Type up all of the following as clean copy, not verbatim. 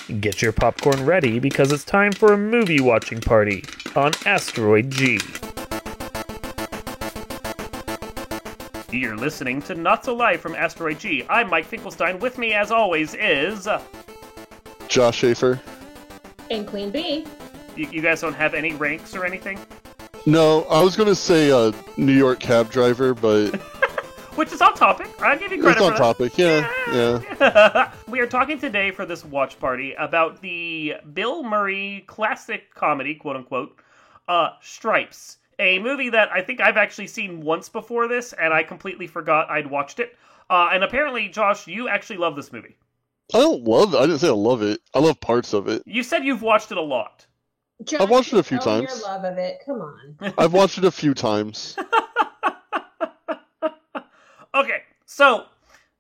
Get your popcorn ready because it's time for a movie watching party on Asteroid G. You're listening to Not So Live from Asteroid G. I'm Mike Finkelstein. With me, as always, is... Josh Schaefer. And Queen Bee. You guys don't have any ranks or anything? No, I was going to say New York cab driver, but... Which is on topic. I'll give you credit for that. It's on topic, yeah. We are talking today for this watch party about the Bill Murray classic comedy, quote-unquote, Stripes. A movie that I think I've actually seen once before this, and I completely forgot I'd watched it. And apparently, Josh, you actually love this movie. I don't love it. I didn't say I love it. I love parts of it. You said you've watched it a lot. Josh, I've watched it a few times. Your love of it. Come on. I've watched it a few times. Okay, so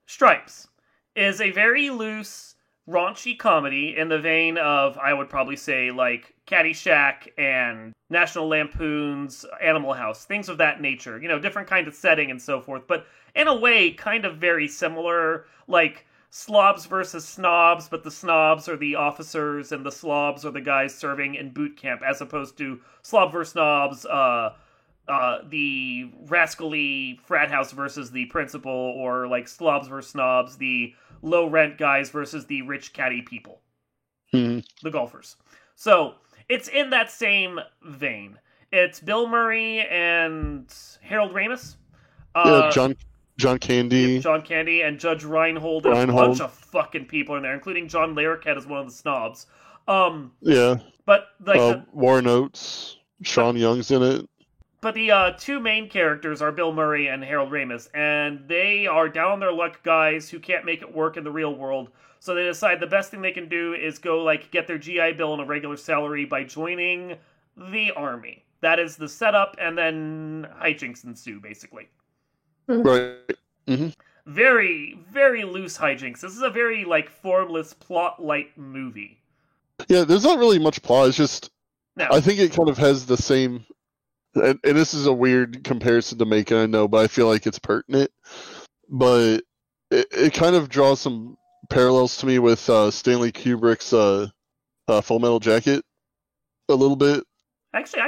Stripes is a very loose, raunchy comedy in the vein of, I would probably say, like Caddyshack and National Lampoon's Animal House, things of that nature. You know, different kind of setting and so forth, but in a way, kind of very similar, like slobs versus snobs, but the snobs are the officers and the slobs are the guys serving in boot camp, as opposed to slob versus snobs, the rascally frat house versus the principal, or like slobs versus snobs, the low rent guys versus the rich catty people, the golfers. So it's in that same vein. It's Bill Murray and Harold Ramis. John Candy. John Candy and Judge Reinhold. And a bunch of fucking people in there, including John Larroquette as one of the snobs. Yeah. But like Warren Oates, Sean Young's in it. But the two main characters are Bill Murray and Harold Ramis, and they are down on their luck guys who can't make it work in the real world. So they decide the best thing they can do is go like get their GI Bill on a regular salary by joining the army. That is the setup, and then hijinks ensue, basically. Right. Mm-hmm. Very, very loose hijinks. This is a very like formless, plot-light movie. Yeah, there's not really much plot. It's just No. I think it kind of has the same. And this is a weird comparison to make, and I know, but I feel like it's pertinent. But it kind of draws some parallels to me with Stanley Kubrick's Full Metal Jacket a little bit. Actually,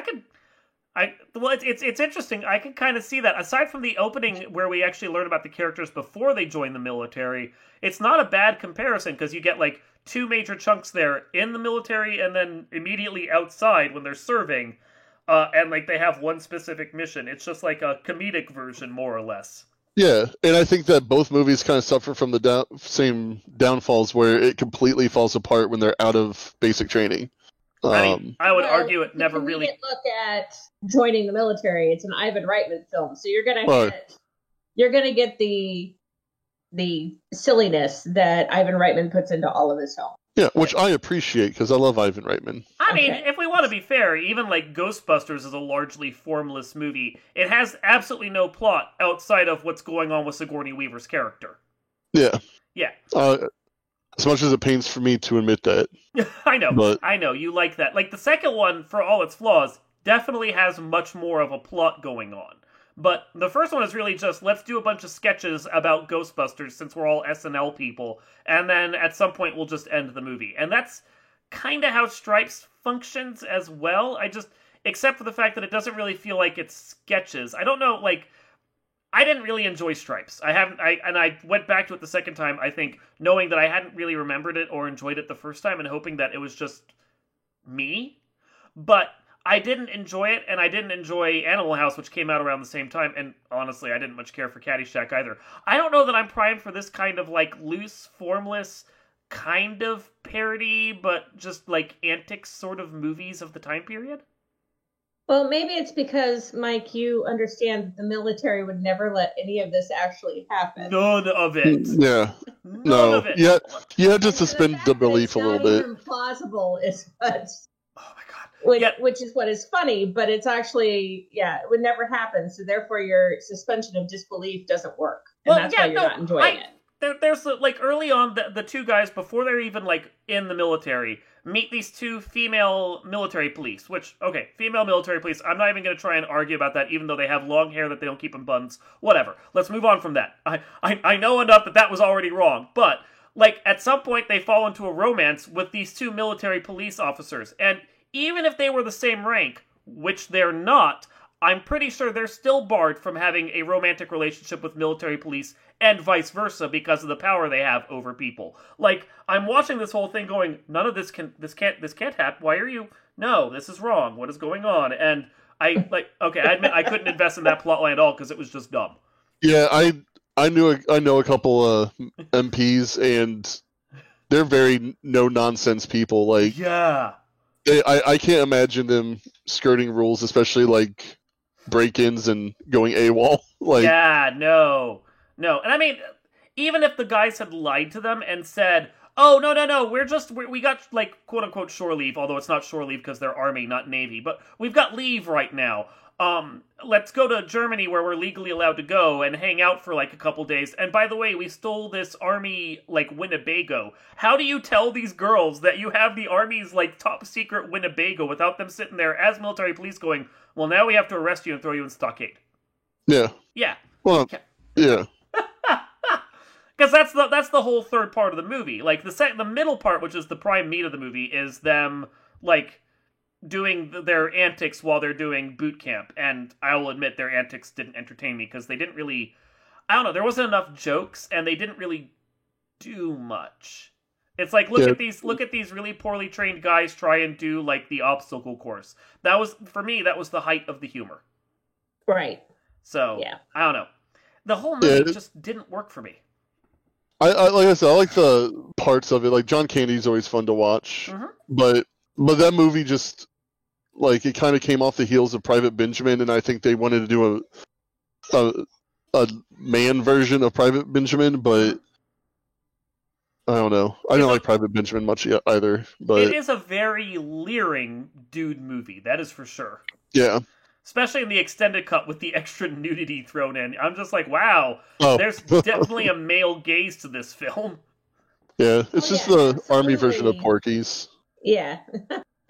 it's interesting. I can kind of see that. Aside from the opening where we actually learn about the characters before they join the military, it's not a bad comparison because you get like two major chunks there in the military and then immediately outside when they're serving. And like they have one specific mission. It's just like a comedic version, more or less. Yeah, and I think that both movies kind of suffer from the same downfalls where it completely falls apart when they're out of basic training. I would argue it never really. Look at joining the military. It's an Ivan Reitman film, so you're gonna get the silliness that Ivan Reitman puts into all of his films. Yeah, which I appreciate because I love Ivan Reitman. I mean, if we want to be fair, even like Ghostbusters is a largely formless movie. It has absolutely no plot outside of what's going on with Sigourney Weaver's character. Yeah. Yeah. As much as it pains for me to admit that. I know. But... I know. You like that. Like, the second one, for all its flaws, definitely has much more of a plot going on. But the first one is really just, let's do a bunch of sketches about Ghostbusters since we're all SNL people, and then at some point we'll just end the movie. And that's kind of how Stripes functions as well. Except for the fact that it doesn't really feel like it's sketches. I don't know, like, I didn't really enjoy Stripes. I went back to it the second time, I think, knowing that I hadn't really remembered it or enjoyed it the first time and hoping that it was just me. But I didn't enjoy it, and I didn't enjoy Animal House, which came out around the same time, and honestly, I didn't much care for Caddyshack either. I don't know that I'm primed for this kind of, like, loose, formless, kind of parody, but just, like, antics sort of movies of the time period. Well, maybe it's because, Mike, you understand that the military would never let any of this actually happen. None of it. Yeah. None of it. Yeah, you had to suspend the belief a little bit. It's not even plausible is what... Oh my god. Which is what is funny, but it's actually, it would never happen. So therefore, your suspension of disbelief doesn't work, and that's why you're not enjoying it. There's like early on the two guys before they're even like in the military meet these two female military police. Which female military police. I'm not even going to try and argue about that, even though they have long hair that they don't keep in buns. Whatever. Let's move on from that. I know enough that was already wrong, but Like, at some point, they fall into a romance with these two military police officers. And even if they were the same rank, which they're not, I'm pretty sure they're still barred from having a romantic relationship with military police and vice versa because of the power they have over people. Like, I'm watching this whole thing going, none of this can't happen. Why are you? No, this is wrong. What is going on? And I admit I couldn't invest in that plotline at all because it was just dumb. Yeah, I know a couple MPs, and they're very no nonsense people. Like, yeah, I can't imagine them skirting rules, especially like break-ins and going AWOL. Like, yeah, no. And I mean, even if the guys had lied to them and said, "Oh, no, we got like quote unquote shore leave," although it's not shore leave because they're army, not navy, but we've got leave right now. Let's go to Germany where we're legally allowed to go and hang out for like a couple days. And by the way, we stole this army like Winnebago. How do you tell these girls that you have the army's like top secret Winnebago without them sitting there as military police going, "Well, now we have to arrest you and throw you in stockade"? Yeah. Yeah. Well, yeah. Because that's the whole third part of the movie. Like the middle part, which is the prime meat of the movie, is them like doing their antics while they're doing boot camp. And I will admit their antics didn't entertain me because they didn't really, I don't know, there wasn't enough jokes and they didn't really do much. It's like look at these really poorly trained guys try and do like the obstacle course. That was, for me, that was the height of the humor. Right. So yeah. I don't know. The whole movie just didn't work for me. I like I said, I like the parts of it. Like John Candy's always fun to watch, but that movie just like it kind of came off the heels of Private Benjamin, and I think they wanted to do a man version of Private Benjamin, but I don't know. I don't like Private Benjamin much either. But it is a very leering dude movie, that is for sure. Yeah. Especially in the extended cut with the extra nudity thrown in. I'm just like, wow, there's definitely a male gaze to this film. Yeah, it's just the army version of Porky's. Yeah.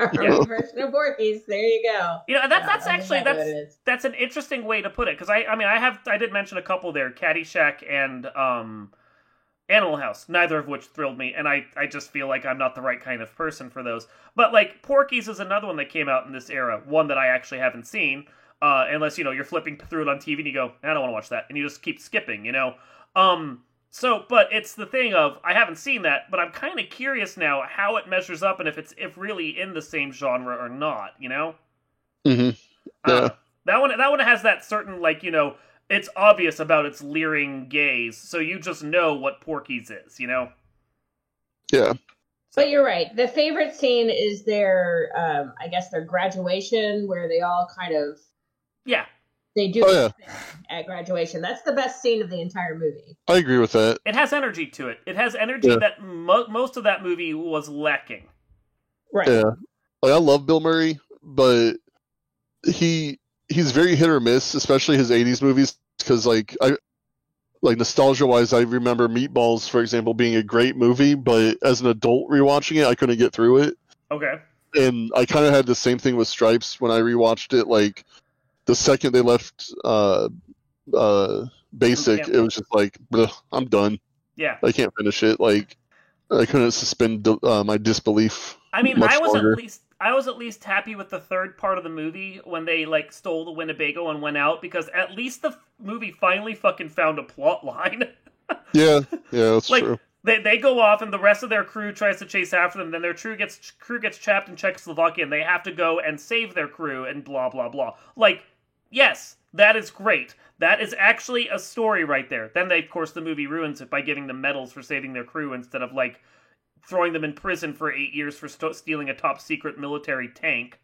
Army version of Porky's. There you go. You know, that's actually that's an interesting way to put it. Because I did mention a couple there, Caddyshack and Animal House, neither of which thrilled me, and I just feel like I'm not the right kind of person for those. But, like, Porky's is another one that came out in this era, one that I actually haven't seen, unless, you know, you're flipping through it on TV and you go, I don't want to watch that, and you just keep skipping, you know? But it's the thing of, I haven't seen that, but I'm kind of curious now how it measures up and if really in the same genre or not, you know? Mm-hmm. Yeah. That one has that certain, like, you know, it's obvious about its leering gaze, so you just know what Porky's is, you know? Yeah. But you're right. The favorite scene is their, I guess, their graduation, where they all kind of... Yeah. They do at graduation. That's the best scene of the entire movie. I agree with that. It has energy to it. It has energy that most of that movie was lacking. Right. Yeah. Like, I love Bill Murray, but he's very hit or miss, especially his 80s movies, because like nostalgia wise, I remember Meatballs, for example, being a great movie, but as an adult rewatching it, I couldn't get through it. Okay. And I kind of had the same thing with Stripes when I rewatched it. Like the second they left Basic, it was just like, I'm done. Yeah. I can't finish it. Like I couldn't suspend my disbelief. I mean, I was at least happy with the third part of the movie when they like stole the Winnebago and went out, because at least the movie finally fucking found a plot line. yeah, that's like, true. They go off and the rest of their crew tries to chase after them. Then their crew gets trapped in Czechoslovakia and they have to go and save their crew and blah blah blah. Like, yes, that is great. That is actually a story right there. Then of course the movie ruins it by giving them medals for saving their crew instead of like throwing them in prison for 8 years for stealing a top secret military tank.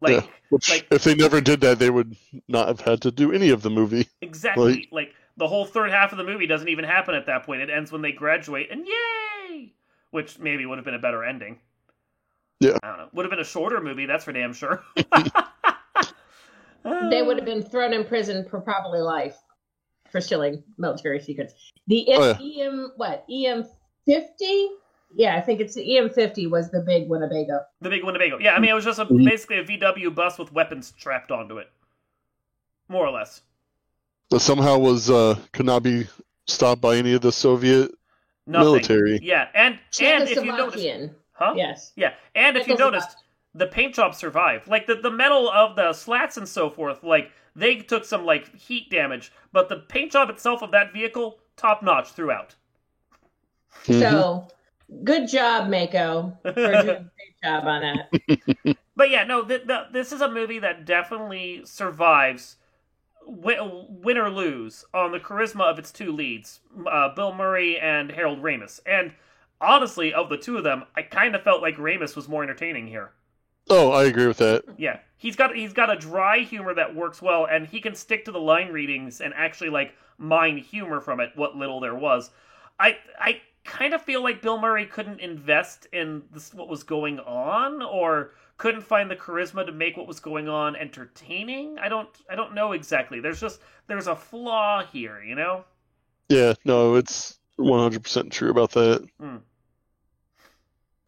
Like, if they never did that, they would not have had to do any of the movie. Exactly. Like the whole third half of the movie doesn't even happen at that point. It ends when they graduate, and yay! Which maybe would have been a better ending. Yeah. I don't know. Would have been a shorter movie, that's for damn sure. They would have been thrown in prison for probably life for stealing military secrets. The EM50? Yeah, I think it's the EM50 was the big Winnebago. The big Winnebago. Yeah, I mean, it was just basically a VW bus with weapons strapped onto it. More or less. But somehow could not be stopped by any of the Soviet military. Yeah, and if you notice, huh? Yes. Yeah, and if you noticed, the paint job survived. Like the metal of the slats and so forth, like they took some like heat damage, but the paint job itself of that vehicle, top notch throughout. So, good job, Mako, for doing a great job on that. But yeah, no, this is a movie that definitely survives, win or lose, on the charisma of its two leads, Bill Murray and Harold Ramis. And honestly, of the two of them, I kind of felt like Ramis was more entertaining here. Oh, I agree with that. Yeah, he's got a dry humor that works well, and he can stick to the line readings and actually like mine humor from it, what little there was. I kind of feel like Bill Murray couldn't invest in what was going on, or couldn't find the charisma to make what was going on entertaining. I don't know exactly. There's a flaw here, you know? Yeah, no, it's 100% true about that.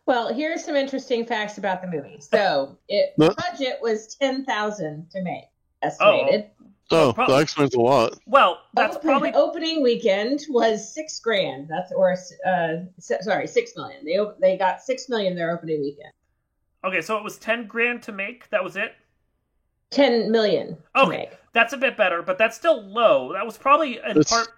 Well, here are some interesting facts about the movie. So, the budget was $10,000 to make, estimated. Oh, that explains a lot. Well, that's probably opening weekend was $6,000. $6 million. They got $6 million their opening weekend. Okay, so it was $10,000 to make. That was it. $10 million. To make. That's a bit better, but that's still low. That was probably in part.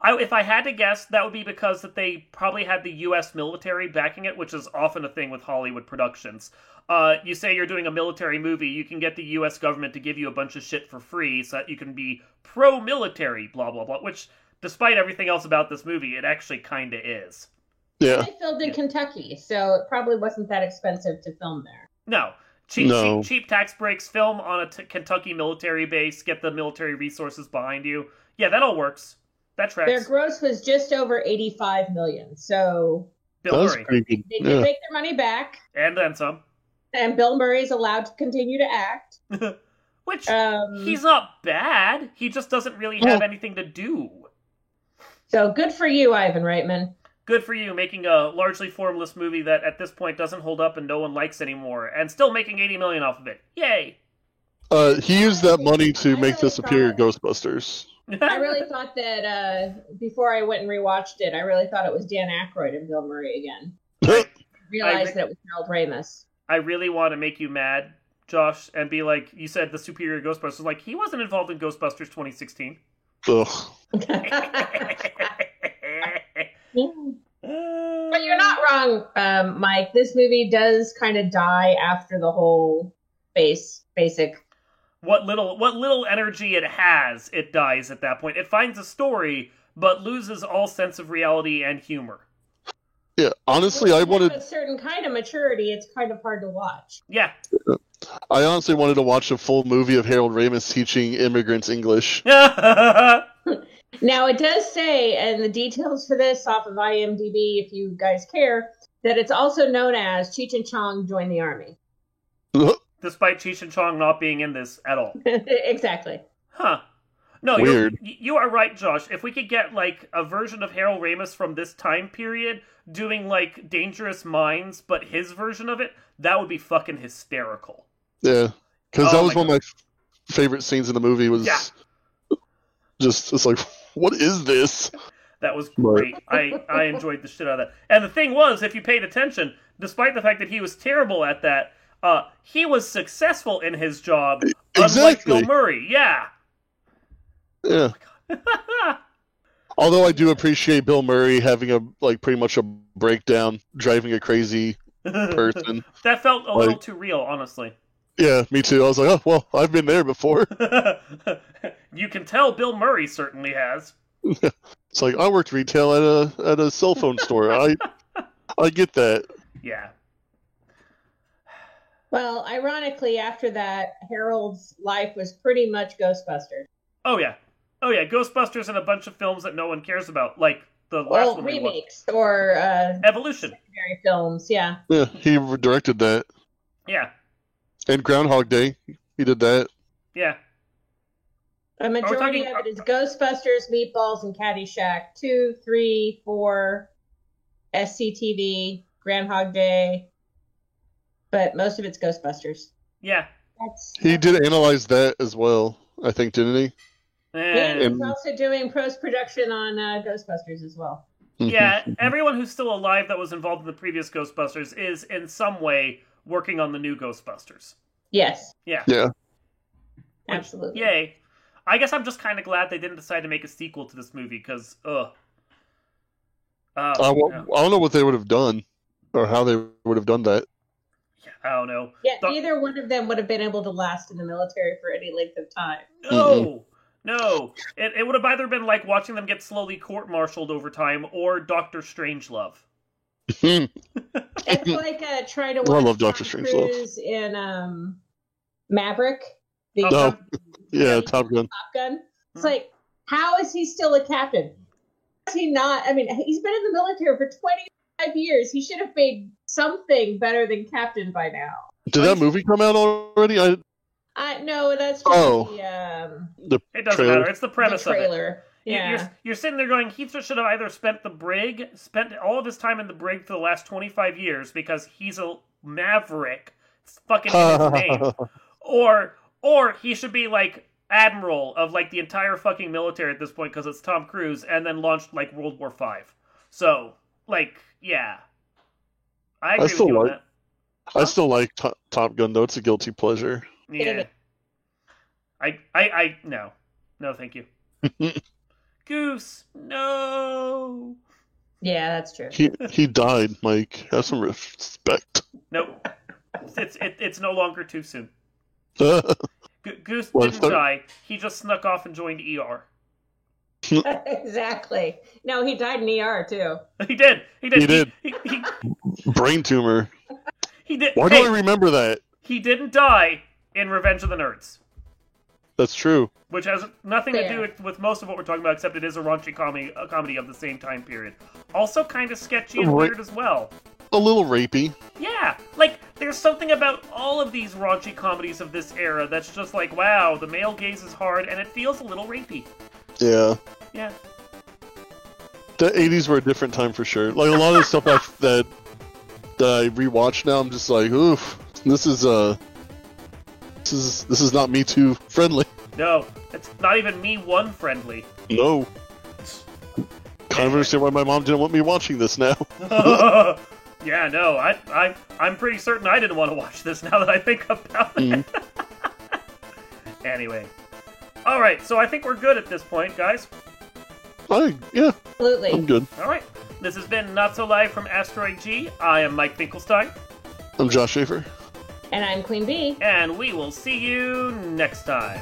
If I had to guess, that would be because that they probably had the U.S. military backing it, which is often a thing with Hollywood productions. You say you're doing a military movie, you can get the U.S. government to give you a bunch of shit for free so that you can be pro-military, blah, blah, blah, which, despite everything else about this movie, it actually kind of is. Yeah. They filmed in Kentucky, so it probably wasn't that expensive to film there. No. Cheap tax breaks, film on a Kentucky military base, get the military resources behind you. Yeah, that all works. That tracks. Their gross was just over $85 million, so Bill Murray. They did make their money back. And then some. And Bill Murray's allowed to continue to act. Which, he's not bad. He just doesn't really have anything to do. So, good for you, Ivan Reitman. Good for you, making a largely formless movie that at this point doesn't hold up and no one likes anymore, and still making $80 million off of it. Yay! He used that money to make the superior Ghostbusters. I really thought that before I went and rewatched it, I really thought it was Dan Aykroyd and Bill Murray again. I realized that it was Harold Ramis. I really want to make you mad, Josh, and be like, you said the superior Ghostbusters. Like, he wasn't involved in Ghostbusters 2016. Ugh. But you're not wrong, Mike. This movie does kind of die after the whole basic. What little energy it has, it dies at that point. It finds a story, but loses all sense of reality and humor. Yeah, honestly, I wanted a certain kind of maturity. It's kind of hard to watch. Yeah. I honestly wanted to watch a full movie of Harold Ramis teaching immigrants English. Now, it does say, and the details for this off of IMDb, if you guys care, that it's also known as Cheech and Chong Join the Army. Despite Cheech and Chong not being in this at all. Exactly. Huh. No, weird. You are right, Josh. If we could get, like, a version of Harold Ramis from this time period doing, like, Dangerous Minds, but his version of it, that would be fucking hysterical. Yeah. Because that was one of my favorite scenes in the movie was just like, what is this? That was great. I enjoyed the shit out of that. And the thing was, if you paid attention, despite the fact that he was terrible at that, he was successful in his job, unlike Bill Murray. Yeah. Yeah. Although I do appreciate Bill Murray having pretty much a breakdown, driving a crazy person. That felt a little too real, honestly. Yeah, me too. I was like, oh, well, I've been there before. You can tell Bill Murray certainly has. It's like, I worked retail at a cell phone store. I get that. Yeah. Well, ironically, after that, Harold's life was pretty much Ghostbusters. Oh, yeah. Ghostbusters and a bunch of films that no one cares about, like the last one. Remakes or Evolution. Secondary films, yeah. Yeah, he directed that. Yeah. And Groundhog Day, he did that. Yeah. A majority of it is Ghostbusters, Meatballs, and Caddyshack. 2, 3, 4, SCTV, Groundhog Day. But most of it's Ghostbusters. Yeah. He did analyze that as well, I think, didn't he? And he's also doing post-production on Ghostbusters as well. Yeah, everyone who's still alive that was involved in the previous Ghostbusters is in some way working on the new Ghostbusters. Yes. Yeah. Yeah. Absolutely. Yay. I guess I'm just kind of glad they didn't decide to make a sequel to this movie, because, I don't know what they would have done, or how they would have done that. Yeah, I don't know. Yeah, neither one of them would have been able to last in the military for any length of time. No! No. It would have either been like watching them get slowly court-martialed over time, or Dr. Strangelove. It's like trying to watch I love Dr. Cruise in Maverick. Top Gun. Top Gun. It's like, how is he still a captain? Is he not? I mean, he's been in the military for 25 years. He should have made something better than captain by now. Did that movie come out already? No, that's just the it doesn't trailer. matter. It's the premise of it. Yeah. You're sitting there going, he should have either spent all of his time in the brig for the last 25 years because he's a maverick. It's fucking in his name. Or he should be like admiral of like the entire fucking military at this point because it's Tom Cruise, and then launched like World War V. So, like, yeah. I agree with you on that. I still like Top Gun, though. It's a guilty pleasure. Yeah. No. No, thank you. Goose, no. Yeah, that's true. He died, Mike. Have some respect. Nope. It's no longer too soon. Goose didn't die. He just snuck off and joined ER. Exactly. No, he died in ER too. He did. He did. He Brain tumor. He did. Why do I remember that? He didn't die in Revenge of the Nerds. That's true. Which has nothing to do with most of what we're talking about, except it is a raunchy comedy of the same time period. Also kind of sketchy and weird as well. A little rapey. Yeah, like, there's something about all of these raunchy comedies of this era that's just like, wow, the male gaze is hard, and it feels a little rapey. Yeah. Yeah. The 80s were a different time for sure. Like, a lot of the stuff that I rewatch now, I'm just like, oof, this is not Me Too friendly. No, it's not even Me One friendly. No. Kind of understand why my mom didn't want me watching this now. Yeah, no, I'm pretty certain I didn't want to watch this now that I think about it. Anyway. Alright, so I think we're good at this point, guys. Yeah. Absolutely. I'm good. Alright. This has been Not So Live from Asteroid G. I am Mike Finkelstein. I'm Josh Schaefer. And I'm Queen Bee. And we will see you next time.